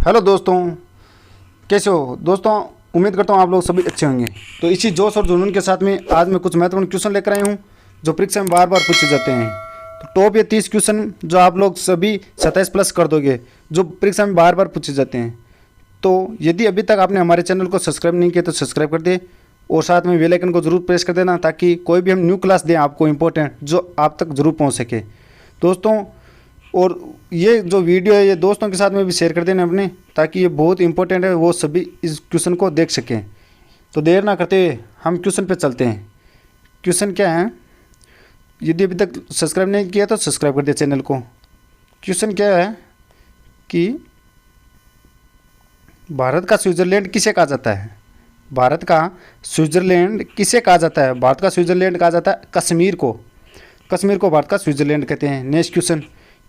Hello दोस्तों, कैसे हो दोस्तों। उम्मीद करता हूँ आप लोग सभी अच्छे होंगे। तो इसी जोश और जुनून के साथ में आज मैं कुछ महत्वपूर्ण क्वेश्चन लेकर आई हूँ जो परीक्षा में बार बार पूछे जाते हैं। तो टॉप ये 30 क्वेश्चन जो आप लोग सभी 27 प्लस कर दोगे, जो परीक्षा में बार बार पूछे जाते हैं। तो यदि अभी तक आपने हमारे चैनल को सब्सक्राइब नहीं किया तो सब्सक्राइब कर दे और साथ में बेल आइकन को जरूर प्रेस कर देना, ताकि कोई भी हम न्यू क्लास दें आपको इंपॉर्टेंट जो आप तक जरूर पहुँच सके दोस्तों। और ये जो वीडियो है ये दोस्तों के साथ में भी शेयर कर देना अपने, ताकि ये बहुत इंपॉर्टेंट है, वो सभी इस क्वेश्चन को देख सकें। तो देर ना करते हुए हम क्वेश्चन पे चलते हैं। क्वेश्चन क्या है, यदि अभी तक सब्सक्राइब नहीं किया तो सब्सक्राइब कर दे चैनल को। क्वेश्चन क्या है कि भारत का स्विट्ज़रलैंड किसे कहा जाता है। भारत का स्विट्ज़रलैंड किसे कहा जाता है। भारत का स्विट्ज़रलैंड कहा जाता है कश्मीर को। कश्मीर को भारत का स्विट्ज़रलैंड कहते हैं। नेक्स्ट क्वेश्चन,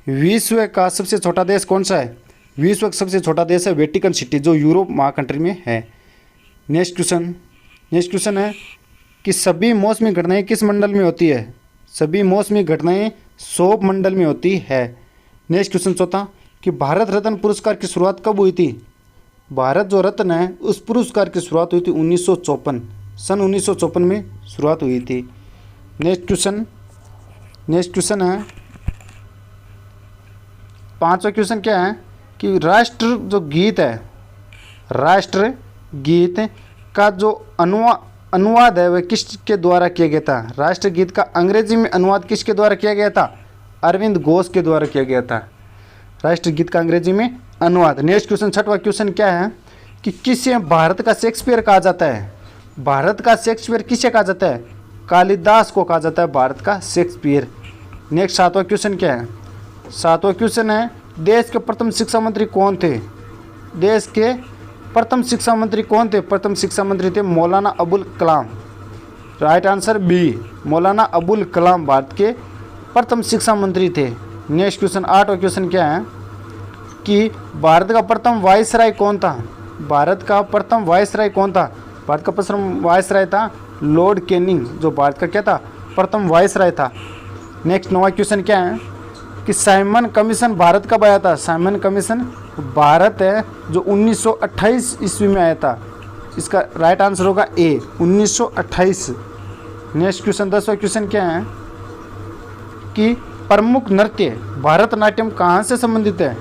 विश्व का सबसे छोटा देश कौन सा है। विश्व का सबसे छोटा देश है वेटिकन सिटी, जो यूरोप महाकंट्री में है। नेक्स्ट क्वेश्चन है कि सभी मौसमी घटनाएं किस मंडल में होती है। सभी मौसमी घटनाएं सौर मंडल में होती है। नेक्स्ट क्वेश्चन चौथा, कि भारत रत्न पुरस्कार की शुरुआत कब हुई थी। भारत जो रत्न है उस पुरस्कार की शुरुआत हुई थी 1954, सन 1954 में शुरुआत हुई थी। नेक्स्ट क्वेश्चन है, पांचवा क्वेश्चन क्या है कि राष्ट्र जो गीत है, राष्ट्र गीत का जो अनुवाद है वह किसके द्वारा किया गया था। राष्ट्र गीत का अंग्रेजी में अनुवाद किसके द्वारा किया गया था। अरविंद घोष के द्वारा किया गया था राष्ट्र गीत का अंग्रेजी में अनुवाद। नेक्स्ट क्वेश्चन, छठवां क्वेश्चन क्या है कि किसे भारत का शेक्सपियर कहा जाता है। भारत का शेक्सपियर किसे कहा जाता है। कालिदास को कहा जाता है भारत का शेक्सपियर। नेक्स्ट सातवां क्वेश्चन क्या है। सातवां क्वेश्चन है, देश के प्रथम शिक्षा मंत्री कौन थे। देश के प्रथम शिक्षा मंत्री कौन थे। प्रथम शिक्षा मंत्री थे Maulana Abul Kalam. Right answer B, Maulana Abul Kalam Bharat के प्रथम शिक्षा मंत्री थे। नेक्स्ट क्वेश्चन, आठवां क्वेश्चन क्या है कि भारत का प्रथम वायसराय कौन था। भारत का प्रथम वायसराय कौन था। भारत का प्रथम वायसराय था लॉर्ड कैनिंग, जो भारत का क्या था, प्रथम वायसराय था। नेक्स्ट नौवां क्वेश्चन क्या है कि साइमन कमीशन भारत कब आया था। साइमन कमीशन भारत है जो 1928 ईस्वी में आया था। इसका राइट आंसर होगा ए, 1928। नेक्स्ट क्वेश्चन, 10वां क्वेश्चन क्या है कि प्रमुख नृत्य भरतनाट्यम कहाँ से संबंधित है।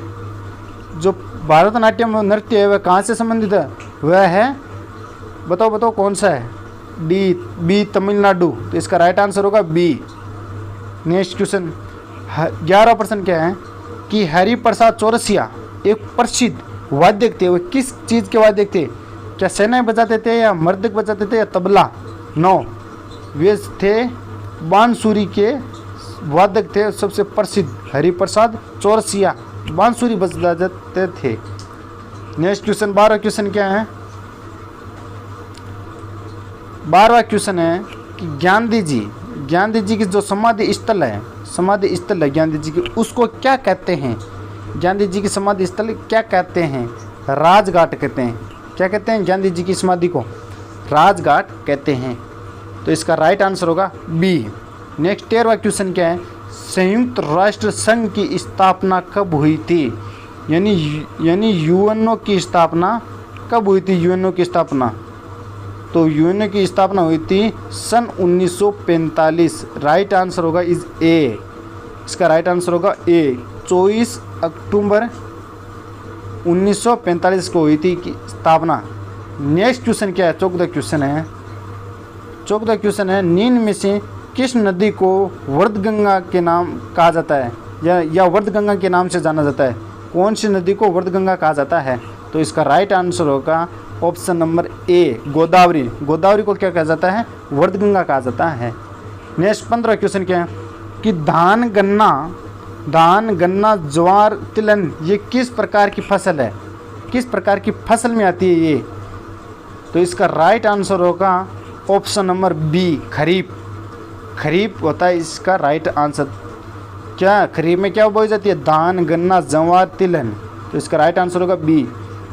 जो भरतनाट्यम नृत्य है वह कहाँ से संबंधित है। वह है, बताओ कौन सा है। बी तमिलनाडु। तो इसका राइट आंसर होगा बी। नेक्स्ट क्वेश्चन, 11वां प्रश्न क्या है कि हरि प्रसाद चौरसिया एक प्रसिद्ध वाद्यक थे। वे किस चीज़ के वाद्यक थे। क्या शहनाई बजाते थे या मृदंग बजाते थे या तबला। नो, वे थे बांसुरी के वादक थे। सबसे प्रसिद्ध हरि प्रसाद चौरसिया बांसुरी बजाते थे। नेक्स्ट क्वेश्चन, 12वां क्वेश्चन क्या है। 12वां क्वेश्चन है कि गांधी जी की जो समाधि स्थल है गांधी जी की, उसको क्या कहते हैं। गांधी जी की समाधि स्थल क्या कहते हैं। राजघाट कहते हैं। क्या कहते हैं गांधी जी की समाधि को। राजघाट कहते हैं। तो इसका राइट आंसर होगा बी। नेक्स्ट 13वां क्वेश्चन क्या है, संयुक्त राष्ट्र संघ की स्थापना कब हुई थी। यानी यूएनओ की स्थापना कब हुई थी। यूएनओ की स्थापना, तो यूएनओ की स्थापना हुई थी सन 1945। राइट आंसर होगा इज ए। इसका राइट आंसर होगा ए, 24 अक्टूबर 1945 को हुई थी की स्थापना। नेक्स्ट क्वेश्चन क्या है, 14वां क्वेश्चन है, निम्न में से किस नदी को वर्धगंगा के नाम कहा जाता है या वर्धगंगा के नाम से जाना जाता है। कौन सी नदी को वर्धगंगा कहा जाता है। तो इसका राइट आंसर होगा option number A, Godavari. Godavari को क्या कहा जाता है, वर्धगंगा कहा जाता है। नेक्स्ट 15वां क्वेश्चन क्या है कि धान गन्ना ज्वार तिलहन ये किस प्रकार की फसल है। किस प्रकार की फसल में आती है ये। तो इसका राइट आंसर होगा ऑप्शन नंबर बी, खरीफ होता है इसका राइट आंसर। क्या खरीफ में क्या बोई जाती है, धान गन्ना ज्वार तिलहन। तो इसका राइट आंसर होगा बी।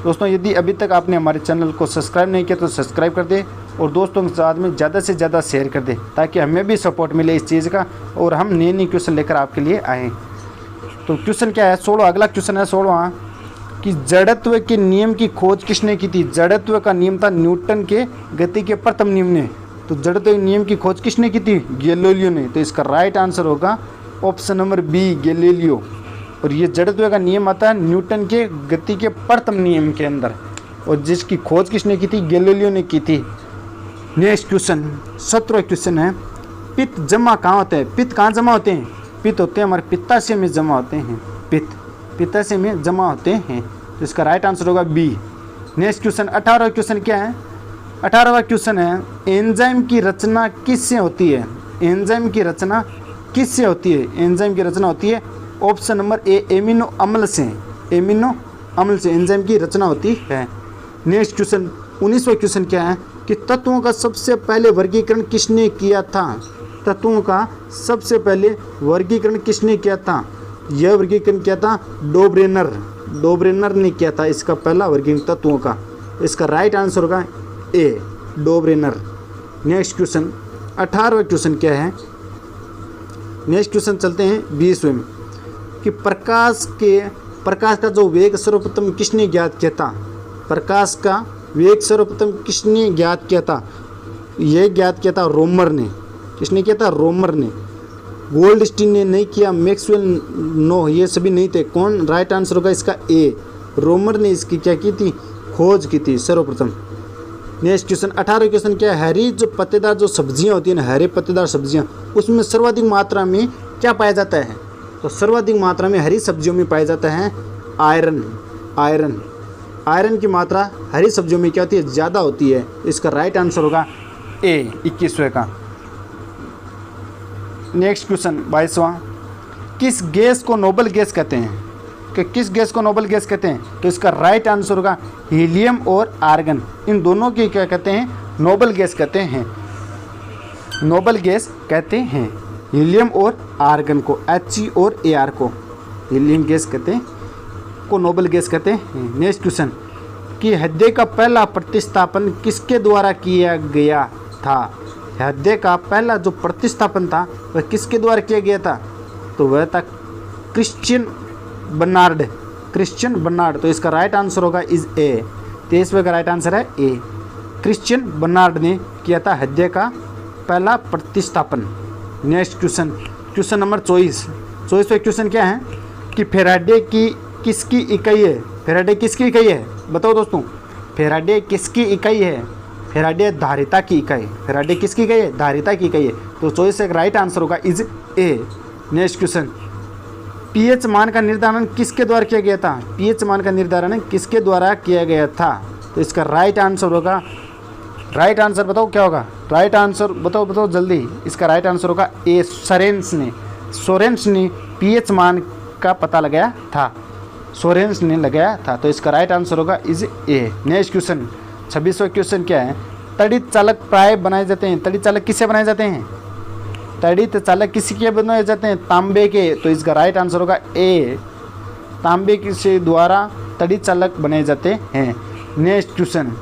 दोस्तों यदि अभी तक आपने हमारे चैनल को सब्सक्राइब नहीं किया तो सब्सक्राइब कर दे और दोस्तों के साथ में ज़्यादा से ज़्यादा शेयर कर दे, ताकि हमें भी सपोर्ट मिले इस चीज़ का और हम नए क्वेश्चन लेकर आपके लिए आएँ। तो क्वेश्चन क्या है, 16। अगला क्वेश्चन है 16। कि जड़त्व के नियम की खोज किसने की थी? जड़त्व का नियम था न्यूटन के गति के प्रथम नियम ने। तो जड़त्व के नियम की खोज किसने की थी? गैलीलियो ने। तो इसका राइट आंसर होगा ऑप्शन नंबर बी, गैलीलियो। और ये जड़त्व का नियम आता है न्यूटन के गति के प्रथम नियम के अंदर, और जिसकी खोज किसने की थी? गैलीलियो ने की थी। नेक्स्ट क्वेश्चन, 17वां क्वेश्चन है, पित्त जमा कहाँ होते हैं? पित्त कहाँ जमा होते हैं? पित्त होते हैं हमारे पित्ताशय में जमा होते हैं। पित्ताशय में जमा होते हैं। तो इसका राइट आंसर होगा बी। नेक्स्ट क्वेश्चन, 18वां क्वेश्चन क्या है? 18वां क्वेश्चन है, एंजाइम की रचना किससे होती है? एंजाइम की रचना किससे होती है? एंजाइम की रचना होती है ऑप्शन नंबर ए, एमिनो अम्ल से। एमिनो अम्ल से एंजाइम की रचना होती है। नेक्स्ट क्वेश्चन, 19वां क्वेश्चन क्या है कि तत्वों का सबसे पहले वर्गीकरण किसने किया था? तत्वों का सबसे पहले वर्गीकरण किसने किया था? यह वर्गीकरण किया था डोब्रेनर ने किया था इसका पहला वर्गीकरण तत्वों का। इसका राइट आंसर होगा ए, डोब्रेनर। नेक्स्ट क्वेश्चन, 18वां क्वेश्चन क्या है? नेक्स्ट क्वेश्चन चलते हैं 20वें में, कि प्रकाश का जो वेग सर्वप्रथम किसने ज्ञात किया था? प्रकाश का वेग सर्वप्रथम किसने ज्ञात किया था? यह ज्ञात किया था रोमर ने। किसने किया था? रोमर ने। गोल्डस्टीन ने नहीं किया, मैक्सवेल, नो, ये सभी नहीं थे। कौन? राइट आंसर होगा इसका ए, रोमर ने इसकी क्या की थी? खोज की थी सर्वप्रथम। नेक्स्ट क्वेश्चन, 18वां क्वेश्चन क्या है? हरी जो पत्तेदार जो सब्जियां होती है ना, हरे पत्तेदार सब्जियां, उसमें सर्वाधिक मात्रा में क्या पाया जाता है? तो सर्वाधिक मात्रा में हरी सब्जियों में पाया जाता है आयरन की मात्रा हरी सब्जियों में क्या होती है? ज़्यादा होती है। इसका राइट आंसर होगा ए, 21वें का। नेक्स्ट क्वेश्चन 22वां, किस गैस को नोबल गैस कहते हैं? कि किस गैस को नोबल गैस कहते हैं? तो इसका राइट आंसर होगा हीलियम और आर्गन। इन दोनों की क्या कहते हैं? नोबल गैस कहते हैं। नोबल गैस कहते हैं हीलियम और आर्गन को, He और Ar को हीलियम गैस कहते हैं, को नोबल गैस कहते हैं। नेक्स्ट क्वेश्चन, कि हृदय का पहला प्रतिस्थापन किसके द्वारा किया गया था? हृदय का पहला जो प्रतिस्थापन था वह किसके द्वारा किया गया था? तो वह था क्रिश्चियन बर्नार्ड। तो इसका राइट आंसर होगा इज ए, 23वें का राइट आंसर है ए, क्रिश्चियन बर्नार्ड ने किया था हृदय का पहला प्रतिस्थापन। नेक्स्ट क्वेश्चन, क्वेश्चन नंबर 24वें क्वेश्चन क्या है कि फैराडे की किसकी इकाई है? फैराडे किसकी इकाई है? बताओ दोस्तों, फैराडे किसकी इकाई है? फैराडे धारिता की इकाई। फैराडे किसकी इकाई है? धारिता की इकाई है। तो 24 का राइट आंसर होगा is A. Next question, pH मान का निर्धारण किसके द्वारा किया गया था? पीएच मान का निर्धारण किसके द्वारा किया गया था? तो इसका राइट आंसर होगा, राइट आंसर बताओ क्या होगा? राइट आंसर बताओ जल्दी। इसका राइट आंसर होगा ए, सोरेंस ने पीएच मान का पता लगाया था। सोरेंस ने लगाया था। तो इसका राइट आंसर होगा इज ए। नेक्स्ट क्वेश्चन, 26वां क्वेश्चन क्या है? तड़ित चालक प्राय बनाए जाते हैं। तड़ित चालक किससे बनाए जाते हैं? तड़ित चालक किसके बनाए जाते हैं? तांबे के। तो इसका राइट आंसर होगा ए, तांबे के द्वारा तड़ित चालक बनाए जाते हैं। नेक्स्ट क्वेश्चन,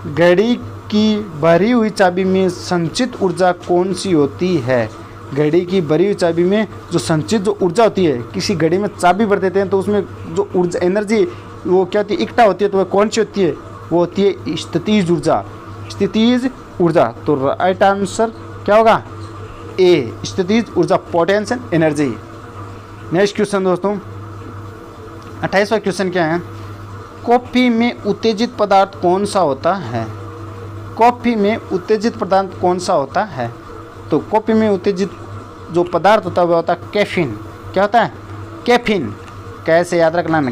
घड़ी की भरी हुई चाबी में संचित ऊर्जा कौन सी होती है? घड़ी की भरी हुई चाबी में जो संचित जो ऊर्जा होती है, किसी घड़ी में चाबी भर देते हैं तो उसमें जो ऊर्जा एनर्जी वो क्या होती है? इकट्ठा होती है। तो वह कौन सी होती है? वो होती है स्थितिज ऊर्जा। तो राइट आंसर क्या होगा? ए, स्थितिज ऊर्जा, पोटेंशियल एनर्जी। नेक्स्ट क्वेश्चन दोस्तों, 28वां क्वेश्चन क्या है? कॉफी में उत्तेजित पदार्थ कौन सा होता है? कॉफी में उत्तेजित पदार्थ कौन सा होता है? तो कॉफी में उत्तेजित जो पदार्थ होता है वह होता है कैफीन। क्या होता है? कैफीन। कैसे याद रखना है?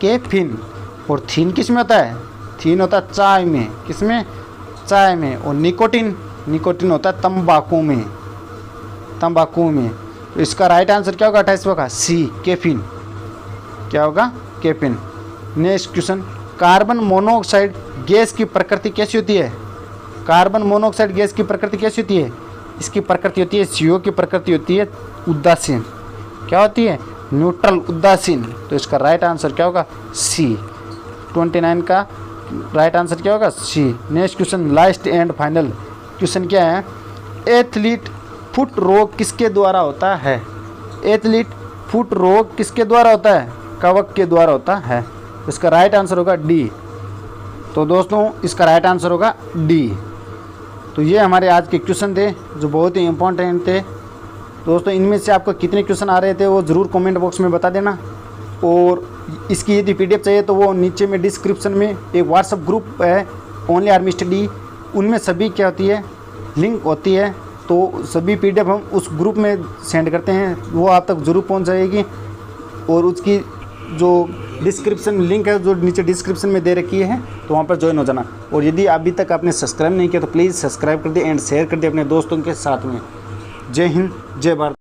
कैफीन। और थीन किस में होता है? थीन होता है चाय में। किस में? चाय में। और निकोटिन होता है तंबाकू में। तो इसका राइट आंसर क्या होगा 28वां का? सी, कैफीन। क्या होगा? Caffeine. Next question, carbon monoxide gas की प्रकृति कैसी होती है? कार्बन मोनोऑक्साइड गैस की प्रकृति कैसी होती है? इसकी प्रकृति होती है, CO की प्रकृति होती है उदासीन। क्या होती है? न्यूट्रल, उदासीन। तो इसका राइट आंसर क्या होगा? सी, 29 का राइट आंसर क्या होगा? C. Next question, last and final question क्या है? एथलीट फुट रोग किसके द्वारा होता है? एथलीट फुट रोग किसके द्वारा होता है? कवक के द्वारा होता है। इसका राइट आंसर होगा डी। तो दोस्तों इसका राइट आंसर होगा डी। तो ये हमारे आज के क्वेश्चन थे जो बहुत ही इम्पोर्टेंट थे। दोस्तों इनमें से आपको कितने क्वेश्चन आ रहे थे वो ज़रूर कमेंट बॉक्स में बता देना। और इसकी यदि पीडीएफ चाहिए तो वो नीचे में डिस्क्रिप्शन में एक व्हाट्सअप ग्रुप है ओनली आर्मी स्टडी, उनमें सभी क्या होती है लिंक होती है। तो सभी पीडीएफ हम उस ग्रुप में सेंड करते हैं, वो आप तक ज़रूर पहुंच जाएगी। और उसकी जो डिस्क्रिप्शन लिंक है जो नीचे डिस्क्रिप्शन में दे रखी है तो वहाँ पर ज्वाइन हो जाना। और यदि अभी तक आपने सब्सक्राइब नहीं किया तो प्लीज़ सब्सक्राइब कर दिए एंड शेयर कर दिए अपने दोस्तों के साथ में। जय हिंद, जय भारत।